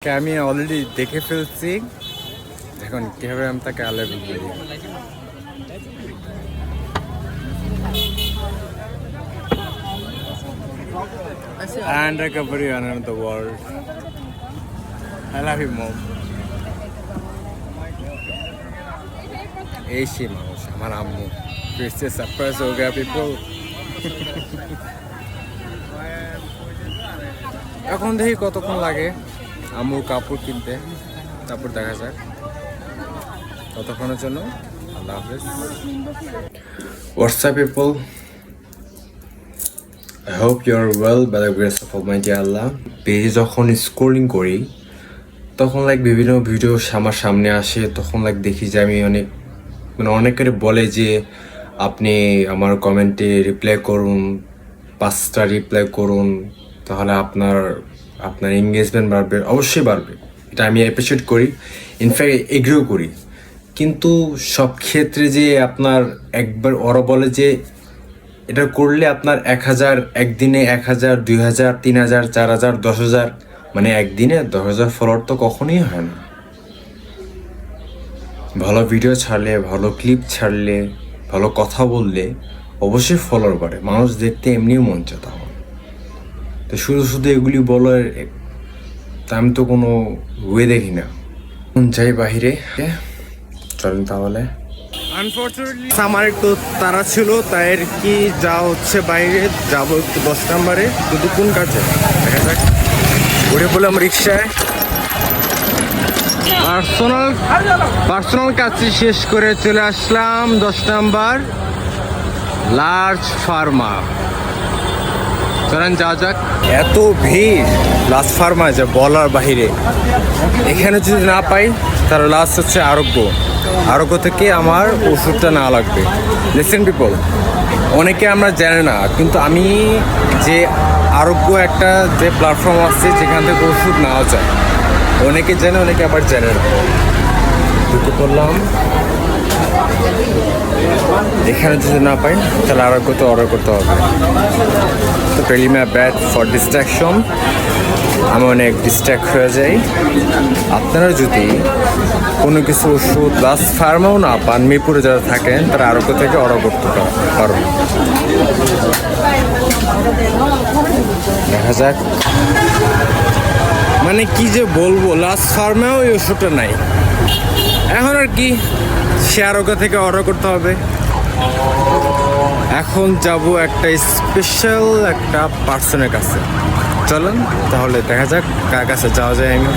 আমি অলরেডি দেখে ফেলছি, এখন কিভাবে আমি তাকে আলাই বলি। And recovery around the world. I love you, mom. এই সেই মানুষ আমার আম্মু फिर से सरप्राइज हो गया people. এখন দেখি কতক্ষণ লাগে আম্মুর কাপড় কিনতে, তারপর দেখা যাক। ততক্ষণের জন্য আল্লাহ হাফেজ। WhatsApp people, I hope you are well by the grace of Almighty Allah. পেজে যখন স্ক্রলিং করি তখন বিভিন্ন ভিডিও আমার সামনে আসে, তখন দেখি যে আমি অনেকের বলে যে আপনি আমার কমেন্টে রিপ্লাই করুন, 5টা রিপ্লাই করুন, তাহলে আপনার এঙ্গেজমেন্ট বাড়বে। অবশ্যই বাড়বে, এটা আমি অ্যাপ্রিসিয়েট করি, ইনফ্যাক্ট এগ্রিও করি। কিন্তু সব ক্ষেত্রে যে আপনার একবার ওরা বলে যে এটা করলে আপনার 1000 একদিনে 1000, 2000, 3000, 4000, 10000, মানে একদিনে 10000 ফলোয়ার তো কখনোই হয় না। ভালো ভিডিও ছাড়লে, ভালো ক্লিপ ছাড়লে, ভালো কথা বললে অবশ্যই ফলোয়ার বাড়ে, মানুষ দেখতে এমনিও মন চায়। তখন তো শুধু এগুলি বলার আমি তো কোনো ওয়ে দেখি না। যাই বাহিরে, চলেন তাহলে। আনফর্চুনেটলি আমার একটু তারা ছিল, তাই আর কি যা হচ্ছে বাইরে যাবো একটু 10 নম্বরে, কিন্তু কোন কাজে দেখা যাক। ঘুরে বললাম রিক্সায়, পার্সোনাল কাজ শেষ করে চলে আসলাম 10 নম্বর লার্জ ফার্মা। চলেন যাওয়া যাক। এত ভিড় লার্জ ফার্মা যে বলার বাহিরে। এখানে যদি না পাই তাহলে লাস্ট হচ্ছে আরোগ্য থেকে আমার ওষুধটা না লাগবে। লিসেন পিপল, অনেকে আমরা জানি না, কিন্তু আমি যে আরোগ্য একটা যে প্ল্যাটফর্ম আছে যেখান থেকে ওষুধ নেওয়া যায়, অনেকে জানে, অনেকে আবার জানে না। ঢুকে পড়লাম, এখানে যদি না পাই তাহলে আরোগ্যতে অর্ডার করতে হবে। তো really my bad for distraction, আমি অনেক ডিস্ট্র্যাক্ট হয়ে যাই। আপনারা যদি কোনো কিছু ওষুধ লার্জ ফার্মাও না পান, মিরপুরে যারা থাকেন তারা আরোগ্য থেকে অর্ডার করতে পারবেন। দেখা যাক, মানে কি যে বলবো, লার্জ ফার্মেও এই ওষুধটা নাই। এখন আর কি, সে আরোগ্য থেকে অর্ডার করতে হবে। এখন যাব একটা স্পেশাল একটা পার্সনের কাছে। চলেন তাহলে দেখা যাক কার কাছে যাওয়া যায়। আমি